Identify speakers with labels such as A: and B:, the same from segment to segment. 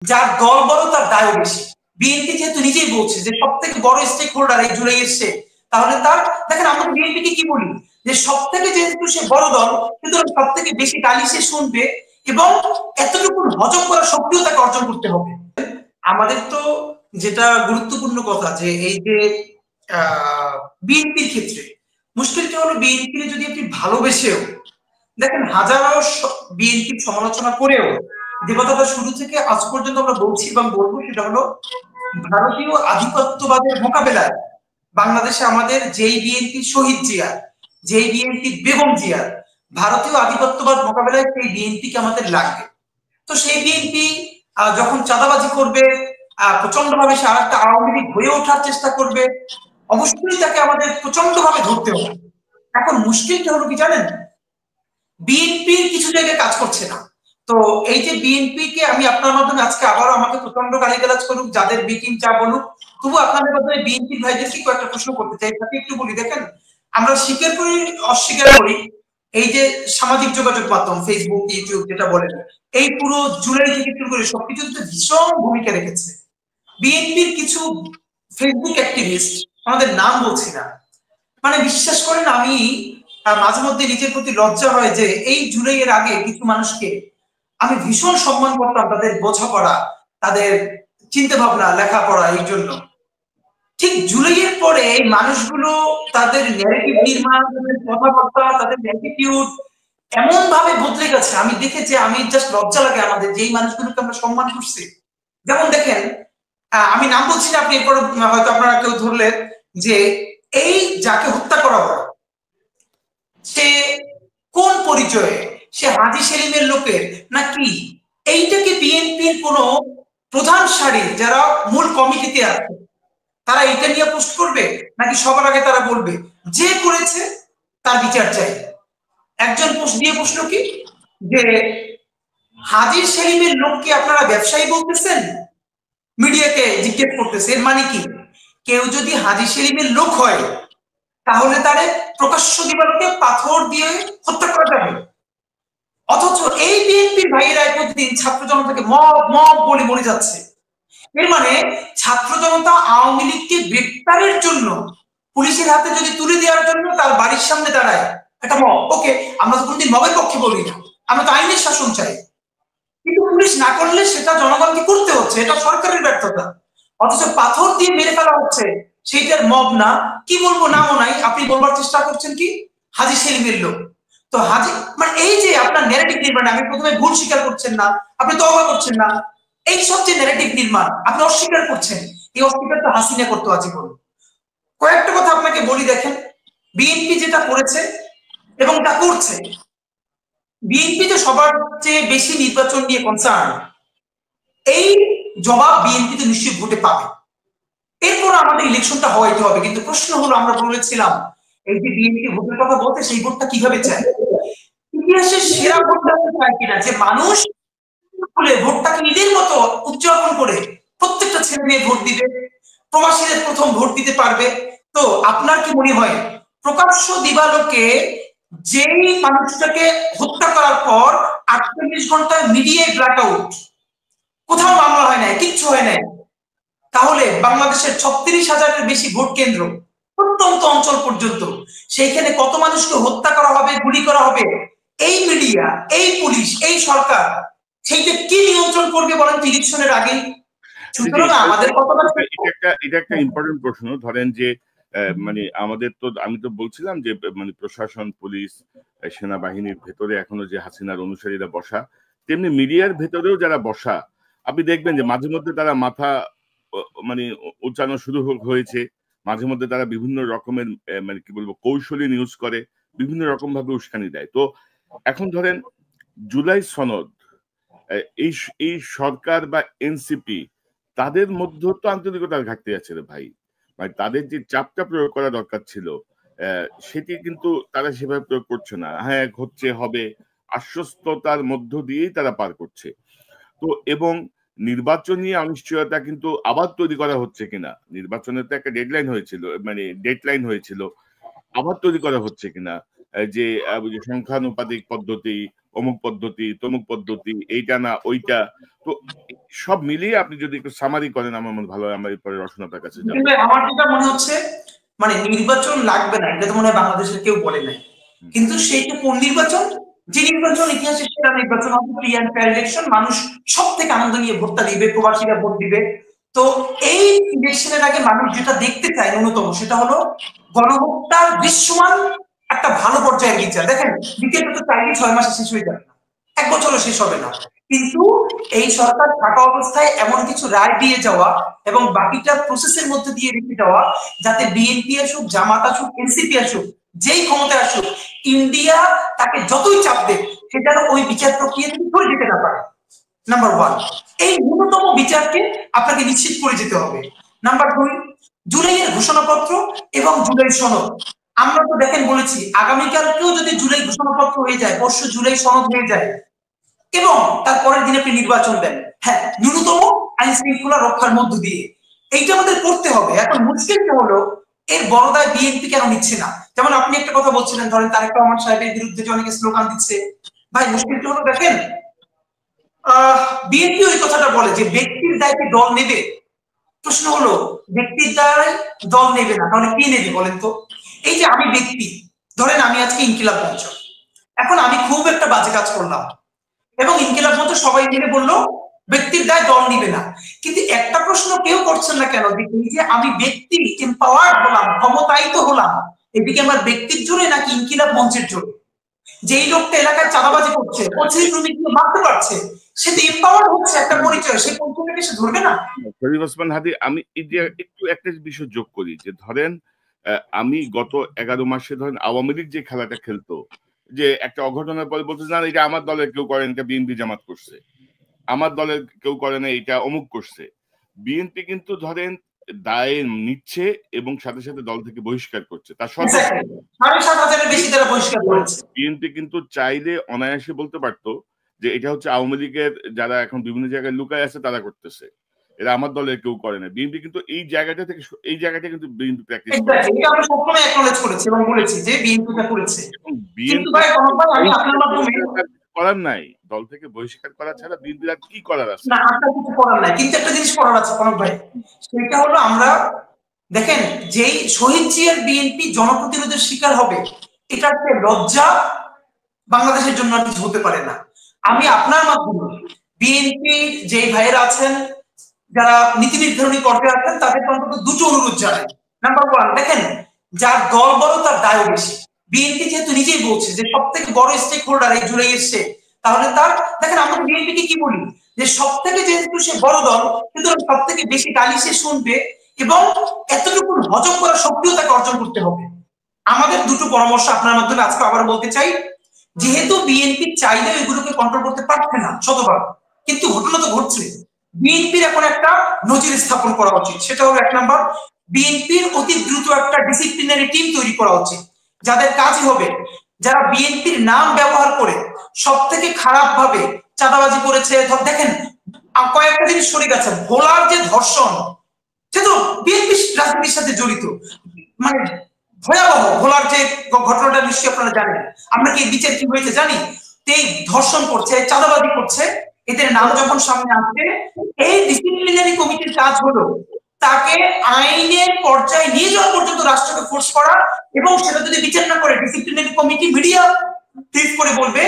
A: যার দল বড় তার দায়ও বেশি। বিএনপি যেহেতু নিজেই বলছে যে সব থেকে বড় স্টেক হোল্ডার এই জুলাই এসছে, তাহলে তার দেখেন আমরা বিএনপিকে কি বলি যে সব থেকে যেহেতু সে বড় দল, কিন্তু সব থেকে বেশি গালি সে শুনবে এবং এতটুকু হজম করার শক্তিও তাকে অর্জন করতে হবে। আমাদের তো যেটা গুরুত্বপূর্ণ কথা যে এই যে বিএনপির ক্ষেত্রে মুশকিলটা হলো বিএনপি যদি আপনি ভালোবেসেও দেখেন হাজারো বিএনপির সমালোচনা করেও যে কথাটা শুরু থেকে আজ পর্যন্ত আমরা বলছি এবং বলবো সেটা হলো ভারতীয় আধিপত্যবাদের মোকাবেলায় বাংলাদেশে আমাদের যেই বিএনপি শহীদ জিয়া, যেই বিএনপি বেগম জিয়া, ভারতীয় আধিপত্যবাদ মোকাবেলায় সেই বিএনপিকে আমাদের লাগবে। তো সেই বিএনপি যখন চাঁদাবাজি করবে, প্রচন্ড ভাবে সে আরেকটা আওয়ামী লীগ হয়ে ওঠার চেষ্টা করবে, অবশ্যই তাকে আমাদের প্রচন্ড ভাবে ধরতে হবে। এখন মুশকিলটা হলো কি জানেন, বিএনপির কিছু জায়গায় কাজ করছে না। তো এই যে বিএনপি কে আমি আপনার মাধ্যমে আজকে আবারও আমাকে প্রচন্ড গালিগালাজ করুক, যাদের বিকিং চা বলুক, তবু আপনাদের মাধ্যমে বিএনপি ভাইদেরকে কয়েকটা প্রশ্ন করতে চাই। তাকে একটু বলি, দেখেন আমরা স্বীকার করি অস্বীকার করি, এই যে সামাজিক যোগাযোগ মাধ্যম ফেসবুক ইউটিউব যেটা বলেন, এই পুরো জুলাই থেকে শুরু করে সবকিছুতে ভীষণ ভূমিকা রেখেছে বিএনপির কিছু ফেসবুক অ্যাক্টিভিস্ট, আমাদের নাম বলছি না, মানে বিশ্বাস করেন আমি মাঝে মধ্যে নিজের প্রতি লজ্জা হয় যে এই জুলাইয়ের আগে কিছু মানুষকে আমি ভীষণ সম্মান করতাম, তাদের বোঝাপড়া, তাদের চিন্তা ভাবনা, লেখাপড়া, এই জন্য ঠিক জুলাইয়ের পরে এই মানুষগুলো তাদের ন্যারেটিভ নির্মাণ, তাদের কথাবার্তা, তাদের অ্যাটিটিউড এমন ভাবে বদলে গেছে, আমি দেখেছি, আমি জাস্ট লজ্জা লাগে আমাদের যেই মানুষগুলোকে আমরা সম্মান করছি। যেমন দেখেন, আমি নাম বলছি না, আপনি এরপর হয়তো আপনারা কেউ ধরলেন যে এই যাকে হত্যা করা হলো সে কোন পরিচয়ে, সে হাজী সেলিমের লোকের নাকি এইটাকে বিএনপির কোন প্রধান সারি যারা মূল কমিটিতে আছে তারা এটা নিয়ে পোস্ট করবে, নাকি সবার আগে তারা বলবে যে করেছে তার বিচার চাই। একজন পোস্ট দিয়ে প্রশ্ন কি যে হাজী সেলিমের লোককে আপনারা ব্যবসায়ী বলতেছেন, মিডিয়াকে জিজ্ঞেস করতেছে, এর মানে কি কেউ যদি হাজী সেলিমের লোক হয় তাহলে তারে প্রকাশ্য দিবালোকে পাথর দিয়ে হত্যা করা যাবে। অথচ এই বিএনপির ভাইয়েরা প্রতিদিন ছাত্র জনতাকে মব মব বলে বলে যাচ্ছে। এর মানে ছাত্র জনতা আওয়ামী লীগকে গ্রেপ্তারের জন্য পুলিশের হাতে যদি তুলে দেওয়ার জন্য তার বাড়ির সামনে দাঁড়ায় একটা মব। ওকে, আমরা তো কোনদিন মবের পক্ষে বলি না, আমরা তো আইনের শাসন চাই, কিন্তু পুলিশ না করলে সেটা জনগণকে করতে হচ্ছে, এটা সরকারের ব্যর্থতা। অথচ পাথর দিয়ে মেরে ফেলা হচ্ছে, সেইটার মব না, কি বলবো, নামও নাই, আপনি বলবার চেষ্টা করছেন কি হাজী সেলিমের লোক। তো হাজী মানে এই যে আপনার ন্যারেটিভ নির্মাণ, আপনি প্রথমে ভুল স্বীকার করছেন না, আপনি তওবা করছেন না, এই সব যে ন্যারেটিভ নির্মাণ আপনি অস্বীকার করছেন, এই অস্বীকার তো হাসিনা করতে আজীবন। কয়েকটা কথা আপনাকে বলি, দেখেন বিএনপি যেটা করেছে এবং তা করছে, বিএনপি তো সবার চেয়ে বেশি নির্বাচন নিয়ে কনসার্ন, এই জবাব বিএনপি তো নিশ্চয়ই ভোটে পাবে, এরপর আমাদের ইলেকশনটা হওয়াইতে হবে। কিন্তু প্রশ্ন হলো, আমরা বলেছিলাম এই যে বিএনপি ভোটের কথা বলতে, সেই ভোটটা কিভাবে চায়, ইতিহাসের সেরা ভোটটা চায় কিনা, যে মানুষ ভোটটাকে নিজের মতো উদযাপন করে প্রত্যেকটা ছেলে মেয়ে ভোট দিবে, প্রবাসীদের প্রথম ভোট দিতে পারবে। তো আপনার কি মনে হয় প্রকাশ্য দিবালোকে যেই মানুষটাকে হত্যা করার পর 48 ঘন্টায় মিডিয়ায় ব্ল্যাক আউট, কোথাও মামলা হয় নাই, কিচ্ছু হয় নাই, তাহলে বাংলাদেশের 36,000-এর বেশি ভোট কেন্দ্র, প্রত্যন্ত অঞ্চল পর্যন্ত, সেইখানে কত মানুষকে হত্যা করা হবে, গুলি করা হবে, এই মিডিয়া, এই পুলিশ, এই সরকার সেইটা কি নিয়ন্ত্রণ করবে বলেন তো ইলেকশনের আগে? সুতরাং আমাদের কথাটা
B: এটা একটা ইম্পর্টেন্ট প্রশ্ন। ধরেন যে মানে আমাদের তো, আমি তো বলছিলাম যে মানে প্রশাসন, পুলিশ, সেনাবাহিনীর ভেতরে এখনো যে হাসিনার অনুসারীরা বসা, তেমনি মিডিয়ার ভেতরেও যারা বসা, আপনি দেখবেন যে মাঝে মধ্যে তারা মাথা মানে উচ্চারণ শুরু হয়েছে, মাঝে মধ্যে তারা বিভিন্ন রকমের মানে কি বলবো কৌশলী নিউজ করে, বিভিন্ন রকম ভাবে উস্কানি দেয়। তো এখন ধরেন জুলাই সনদ, এই সরকার বা এনসিপি তাদের মধ্যে তো আন্তরিকতার ঘাটতি আছে রে ভাই। মানে তাদের যে চাপটা প্রয়োগ করা দরকার ছিল সেটি কিন্তু তারা সেভাবে প্রয়োগ করছে না। হ্যাঁ, হচ্ছে, হবে, আশ্বস্ততার মধ্য দিয়েই তারা পার করছে। তো এবং নির্বাচনী অনিশ্চয়তা কিন্তু আবার তৈরি করা হচ্ছে কিনা, নির্বাচনের তো একটা ডেডলাইন হয়েছিল, মানে ডেডলাইন হয়েছিল, আবার তৈরি করা হচ্ছে কিনা, যে সংখ্যানুপাতিক পদ্ধতি, অমুক পদ্ধতি তমুক পদ্ধতি, এইটা না ওইটা। তো সব মিলিয়ে আপনি যদি একটু সামারি করেন আমার মনে ভালো হয়, আমরা এরপরে রসনাটার কাছে যাবো।
A: আমার যেটা মনে হচ্ছে মানে নির্বাচন লাগবে না, এটা তো মনে হয় বাংলাদেশের কেউ বলে নাই, কিন্তু সেইটা কোন নির্বাচন? যে নির্বাচন ইতিহাসের সেরা নির্বাচন হবে, ফ্রি অ্যান্ড ফেয়ার ইলেকশন, মানুষ সব থেকে আনন্দ নিয়ে ভোটটা দিবে, প্রবাসীরা ভোট দিবে। তো এই ইলেকশনের আগে মানুষ যেটা দেখতে চায় ন্যূনতম, সেটা হলো গণহত্যার দৃশ্যমান একটা ভালো পর্যায়ের বিচার। দেখেন বিচারটা তো চাইলে 6 মাসে শেষ হয়ে যাবে না, 1 বছরও শেষ হবে না, কিন্তু এই সরকার থাকা অবস্থায় এমন কিছু রায় দিয়ে যাওয়া এবং বাকিটা প্রসেসের মধ্যে দিয়ে রেখে যাওয়া, যাতে বিএনপি আসুক, জামাত আসুক, এনসিপি আসুক, যেই ক্ষমতায় আসুক, ইন্ডিয়া তাকে যতই চাপ দেয় সে যেন ওই বিচার প্রক্রিয়া থেকে সরে যেতে না পারে। নাম্বার 1, এই ন্যূনতম বিচারকে আপনাকে নিশ্চিত করে যেতে হবে। নাম্বার 2, জুলাইয়ের ঘোষণাপত্র এবং জুলাই সনদ। আমরা তো দেখেন বলেছি আগামীকালকেও যদি জুলাই ঘোষণাপত্র হয়ে যায়, পরশু জুলাই সনদ হয়ে যায় এবং তারপরের দিনে আপনি নির্বাচন দেন, হ্যাঁ, ন্যূনতম আইন শৃঙ্খলা রক্ষার মধ্য দিয়ে, এইটা আমাদের করতে হবে। এখন মুশকিলটা হলো এর বড় দায় বিএনপি কেন নিচ্ছে না? যেমন আপনি একটা কথা বলছিলেন, ধরেন তারেক রহমান সাহেবের বিরুদ্ধে যে অনেকে স্লোগান দিচ্ছে, ভাই মুশকিলটা হলো দেখেন বিএনপি ওই কথাটা বলে যে ব্যক্তির দায়কে দল নেবে। প্রশ্ন হলো ব্যক্তির দায় দল নেবে না, তাহলে কি নেবে বলেন তো? এই যে আমি ব্যক্তি, ধরেন আমি আজকে ইনকিলাব মঞ্চ, এখন আমি খুব একটা বাজে কাজ করলাম এবং ইনকিলাব মঞ্চ সবাই মিলে বললো ব্যক্তির দায় দল নিবে না, কিন্তু একটা প্রশ্ন কেউ করছেন না কেন, যে আমি ব্যক্তি এম্পাওয়ার্ড হলাম, ক্ষমতায়িত হলাম, এদিকে আমার ব্যক্তির জোরে নাকি ইনকিলাব মঞ্চের জোরে? যেই লোকটা এলাকায় চাঁদাবাজি করছে, পরিচিত শ্রমিককে মারতে পারছে, সে তো এম্পাওয়ার্ড হচ্ছে, একটা পরিচয়, সেই পরিচয়টাকে সে ধরবে না?
B: শরীফ ওসমান হাদী, আমি একটু একটা বিষয় যোগ করি যে ধরেন আমি গত 11 মাসে ধরেন আওয়ামী লীগ যে খেলাটা খেলতো, যে একটা অঘটনের পরে বলতে না এটা আমার দলের কেউ করেন, এটা বিএনপি জামাত করছে, আমার দলের কেউ করে না, এটা অমুক করছে। বিএনপি কিন্তু ধরেন দায় নিচ্ছে এবং সাথে সাথে দল থেকে বহিষ্কার করছে। তার বিএনপি কিন্তু চাইলে অনায়াসে বলতে পারতো যে এটা হচ্ছে আওয়ামী লীগের যারা এখন বিভিন্ন জায়গায় লুকায় আছে তারা করতেছে, এরা আমার দলের কেউ করে না। বিএনপি কিন্তু এই জায়গাটা থেকে, এই জায়গাটা কিন্তু বিএনপি প্র্যাকটিস করে।
A: এটা আমরা সবসময় অ্যাকনলেজ করেছি এবং বলেছি যে বিএনপিটা করেছে, কিন্তু ভাই আমি আপনার মাধ্যমে
B: করার নাই, দল থেকে বহিষ্কার করা ছাড়া বিএনপির আর কি করার আছে?
A: না, আপনার কিছু করার নাই, কিন্তু একটা জিনিস করার আছে কনক ভাই, সেটা হলো আমরা দেখেন যেই শহীদ জিয়ার বিএনপি জনপ্রতিরোধের শিকার হবে, এটার চেয়ে লজ্জা বাংলাদেশের জন্য আর কিছু হতে পারে না। আমি আপনার মাধ্যমে বিএনপির যে ভাইয়েরা আছেন, যারা নীতি নির্ধারণী পর্যায়ে আছেন, তাদের অন্তত দুটো অনুরোধ জানাই। নাম্বার 1, দেখেন যার দল বড় তার দায় বেশি। বিএনপি যেহেতু নিজেই বলছে যে সব থেকে বড় স্টেক হোল্ডার এই জুলাই এসছে, তাহলে তার দেখেন আমরা বিএনপিকে কি বলি যে সব থেকে যেহেতু সে বড় দল, কিন্তু সব থেকে বেশি গালি সে শুনবে এবং এতটুকু হজম করার শক্তিও তাকে অর্জন করতে হবে। আমাদের দুটো পরামর্শ আপনার মাধ্যমে আজকে আবার বলতে চাই, যেহেতু বিএনপি চাইলে এগুলোকে কন্ট্রোল করতে পারছে না শতভাগ, কিন্তু ঘটনা তো ঘটছে, বিএনপির এখন একটা নজির স্থাপন করা উচিত। সেটা হলো 1 নাম্বার, বিএনপির অতি দ্রুত একটা ডিসিপ্লিনারি টিম তৈরি করা উচিত, যাদের কাজ হবে যারা বিএনপির নাম ব্যবহার করে সব থেকে খারাপ ভাবে চাঁদাবাজি করেছে। দেখেন কয়েকটা জিনিস সরে গেছে, ভোলার যে ধর্ষণ, সে তো বিএনপি রাজনীতির সাথে জড়িত, মানে ভয়াবহ। ভোলার যে ঘটনাটা নিশ্চয়ই আপনারা জানেন, আমরা কি বিচার কি হয়েছে জানি, এই ধর্ষণ করছে, চাঁদাবাজি করছে, এদের নাম যখন সামনে আসবে, এই ডিসিপ্লিনারি কমিটির কাজ হলো তাকে আইনের পর্যায়ে নিয়ে যাওয়া পর্যন্ত রাষ্ট্রকে ফোর্স করা, এবং সেটা যদি বিচার না করে ডিসিপ্লিনারি কমিটি মিডিয়া ঠিক করে বলবে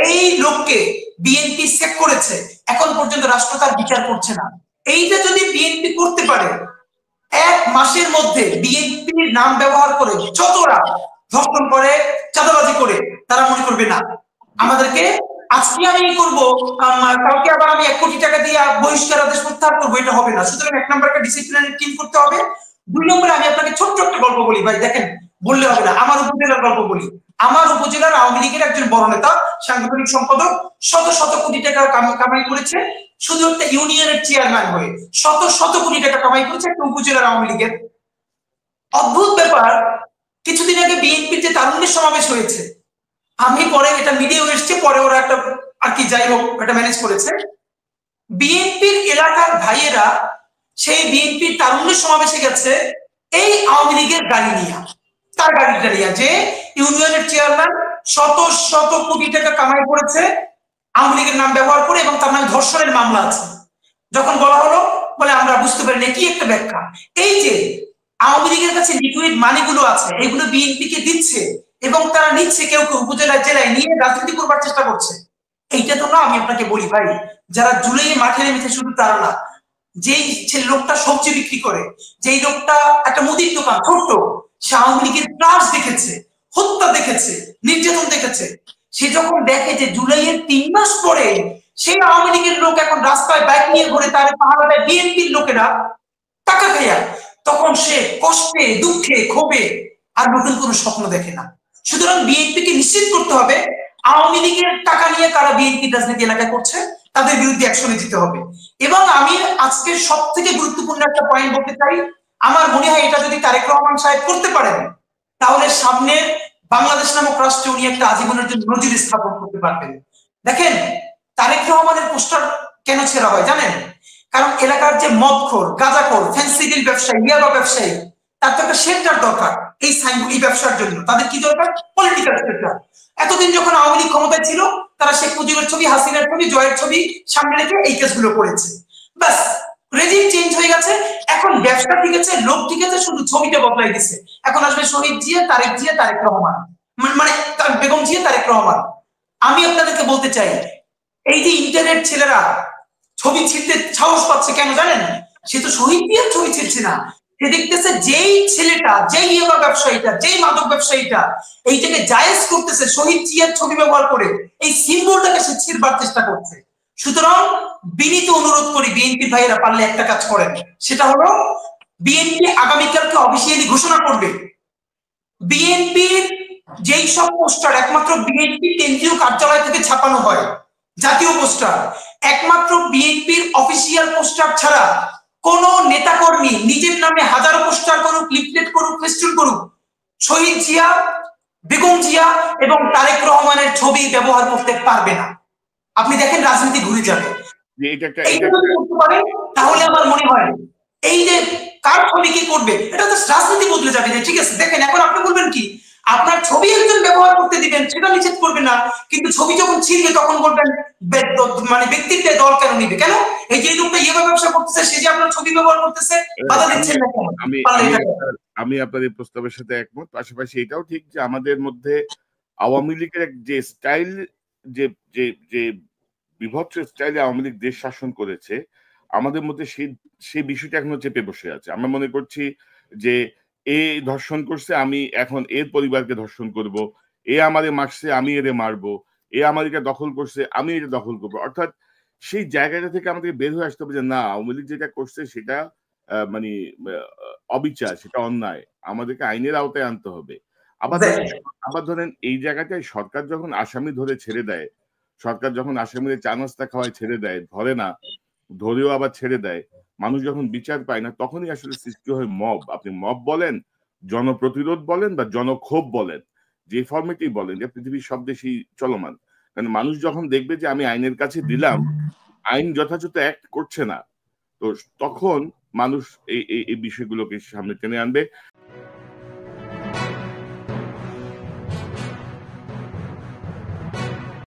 A: এই লোককে বিএনপি চেক করেছে, এখন পর্যন্ত রাষ্ট্র তার বিচার করছে না। এইটা যদি বিএনপি করতে পারে, 1 মাসের মধ্যে বিএনপির নাম ব্যবহার করে যতরা ধর্ষণ করে, চাঁদাবাজি করে, তারা মনে করবে না আমাদেরকে আজকে আমি করব, কালকে আবার আমি 1 কোটি টাকা দিয়ে বহিষ্কার আদেশ প্রত্যাহার করবো, এটা হবে না। সুতরাং 1 নম্বর একটা ডিসিপ্লিনারি টিম করতে হবে। 2 নম্বরে আমি আপনাকে ছোট্ট একটা গল্প বলি ভাই, দেখেন বললে হবে না, আমার উপজেলার গল্প বলি। আমার উপজেলার আওয়ামী লীগের একজন বড় নেতা, সাংগঠনিক সম্পাদক, শত শত কোটি টাকা কামাই করেছে শুধু একটা ইউনিয়নের চেয়ারম্যান হয়ে, শত শত কোটি টাকা কামাই করেছে একটা উপজেলার আওয়ামী লীগের। অদ্ভুত ব্যাপার, কিছুদিন আগে বিএনপির যে তারুণ্যের সমাবেশ হয়েছে, আমি পরে এটা মিডিয়াও এসছে, পরে ওরা একটা আর কি যাই হোক এটা ম্যানেজ করেছে, বিএনপির এলাকার ভাইয়েরা সেই বিএনপির তারুণ্যের সমাবেশে গেছে এই আওয়ামী লীগের গাড়ি নিয়ে, তার গাড়িটা নিয়ে, যে ইউনিয়নের চেয়ারম্যান শত শত কোটি টাকা কামাই করেছে আওয়ামী লীগের নাম ব্যবহার করে, এবং তার নামে ধর্ষণের মামলা আছে। যখন বলা হলো, বলে আমরা বুঝতে পারি না, কি একটা ব্যাখ্যা। এই যে আওয়ামী লীগের কাছে লিকুইড মানিগুলো আছে, এগুলো বিএনপি কে দিচ্ছে এবং তারা নিচ্ছে, কেউ কেউ উপজেলায় জেলায় নিয়ে রাজনীতি করবার চেষ্টা করছে। এইটা তো না, আমি আপনাকে বলি ভাই, যারা জুলাই মাঠে নেমেছে শুধু তারা না, যেই লোকটা সবজি বিক্রি করে, যেই লোকটা একটা মুদির দোকান ছোট্ট, সে আওয়ামী লীগের ত্রাস দেখেছে, হত্যা দেখেছে, নির্যাতন দেখেছে। সে যখন দেখে যে জুলাইয়ের 3 মাস পরে সেই আওয়ামী লীগের লোক এখন রাস্তায় বাইক নিয়ে ঘুরে, তার পাহাড়া দেয় বিএনপির লোকেরা টাকা খাইয়া, তখন সে কষ্টে, দুঃখে, ক্ষোভে আর নতুন কোনো স্বপ্ন দেখে না। সুতরাং বিএনপিকে নিশ্চিত করতে হবে আওয়ামী লীগের টাকা নিয়ে কারা বিএনপি রাজনীতি এলাকায় করছে তাদের বিরুদ্ধে অ্যাকশনে যেতে হবে। এবং আমি আজকে সব থেকে গুরুত্বপূর্ণ একটা পয়েন্ট বলতে চাই, আমার মনে হয় এটা যদি তারেক রহমান সাহেব করতে পারেন, তাহলে সামনের বাংলাদেশ নামক রাষ্ট্রে উনি একটা আজীবনের জন্য নজির স্থাপন করতে পারবেন। দেখেন, তারেক রহমানের পোস্টার কেন ছেঁড়া হয় জানেন? কারণ এলাকার যে মদখোর, গাঁজাখোর, ফ্যান্সিডিল ব্যবসায়ী, ইয়াবা ব্যবসায়ী, তার তো একটা শেল্টার দরকার। এই ব্যবসার জন্য তাদের কি দরকার? Political shelter. এতদিন যখন আওয়ামী লীগ ক্ষমতায় ছিল, তারা শেখ মুজিবের ছবি, হাসিনার ছবি, জয়ের ছবি সামনে রেখে এই কেসগুলো করেছে। ব্যাস, রেজিম চেঞ্জ হয়ে গেছে, এখন ব্যবসা ঠিক আছে, লোক ঠিক আছে, শুধু ছবিটা বদলাই দিছে। এখন আসবে শহীদ জিয়া, তারেক রহমান, মানে বেগম জিয়া, তারেক রহমান। আমি আপনাদেরকে বলতে চাই, এই যে ইন্টারনেট ছেলেরা ছবি ছিঁড়তে সাহস পাচ্ছে কেন জানেন? সে তো শহীদ জিয়ার ছবি ছিঁড়ছে না, সে দেখতেছে যেই ছেলেটা, যেই ইয়াবা ব্যবসায়ীটা, যেই মাদক ব্যবসায়ীটা এইটাকে জায়েজ করতেছে শহীদ জিয়ার ছবি ব্যবহার করে, এই সিম্বলটাকে সে ছিঁড়বার চেষ্টা করছে। সুতরাং বিনীত অনুরোধ করি, বিএনপি ভাইয়েরা পারলে একটা কাজ করেন, সেটা হলো বিএনপি আগামীকালকে অফিসিয়ালি ঘোষণা করবে বিএনপির যেই সব পোস্টার একমাত্র বিএনপি কেন্দ্রীয় কার্যালয় থেকে ছাপানো হয়, জাতীয় পোস্টার, একমাত্র বিএনপির অফিসিয়াল পোস্টার ছাড়া কোন নেতাকর্মী নিজের নামে হাজারো পোস্টার করুক, লিফলেট করুক, ফেস্টুন করুক, শহীদ জিয়া, বেগম জিয়া এবং তারেক রহমানের ছবি ব্যবহার করতে পারবে না। আপনি দেখেন রাজনীতি ঘুরে যাবে। তাহলে আমার মনে হয় এই যে কার ছবি কি করবে, এটা তো রাজনীতি বদলে যাবে। ঠিক আছে, দেখেন এখন আপনি বলবেন কি, আপনার ছবি একজন ব্যবহার করতে দিবেন, সেটা নিষেধ করবে না, কিন্তু ছবি যখন ছিঁড়বে তখন বলবেন মানে ব্যক্তিত্বে দল কেন নিবে? কেন? এই যে লোকটা ইয়ে ব্যবসা করতেছে, সে যে আপনার ছবি ব্যবহার করতেছে, বাধা দিচ্ছেন না কেন?
B: আমি আপনার এই প্রস্তাবের সাথে একমত। পাশাপাশি এটাও ঠিক যে আমাদের মধ্যে আওয়ামী লীগের যে স্টাইল, যে যে যে বিভৎস স্টাইলে আওয়ামী লীগ দেশ শাসন করেছে, আমাদের মধ্যে সেই বিষয়টা এখনো চেপে বসে আছে। আমরা মনে করছি যে এ ধর্ষণ করছে, আমি এখন এর পরিবারকে ধর্ষণ করব, এ আমারে মারছে, আমি এরে মারবো, এ আমাদেরকে দখল করছে, আমি এটা দখল করবো। অর্থাৎ সেই জায়গাটা থেকে আমাদের বের হয়ে আসতে হবে যে না, আওয়ামী লীগ যেটা করছে সেটা মানে অবিচার, সেটা অন্যায়, আমাদেরকে আইনের আওতায় আনতে হবে। আবার ধরেন এই জায়গাটায় সরকার যখন আসামি ধরে ছেড়ে দেয়, সরকার যখন আসামিদের চা নাস্তা খাওয়ায় ছেড়ে দেয়, ধরে না, ধরেও আবার ছেড়ে দেয়, মানুষ যখন বিচার পায় না, তখনই আসলে সৃষ্টি হয় মব। আপনি মব বলেন, জনপ্রতিরোধ বলেন বা জনক্ষোভ বলেন, যে ফর্মেটেই বলেন, যে পৃথিবীর সব দেশেই চলমান। কারণ মানুষ যখন দেখবে যে আমি আইনের কাছে দিলাম, আইন যথাযথ অ্যাক্ট করছে না, তো তখন মানুষ এই বিষয়গুলোকে সামনে টেনে আনবে।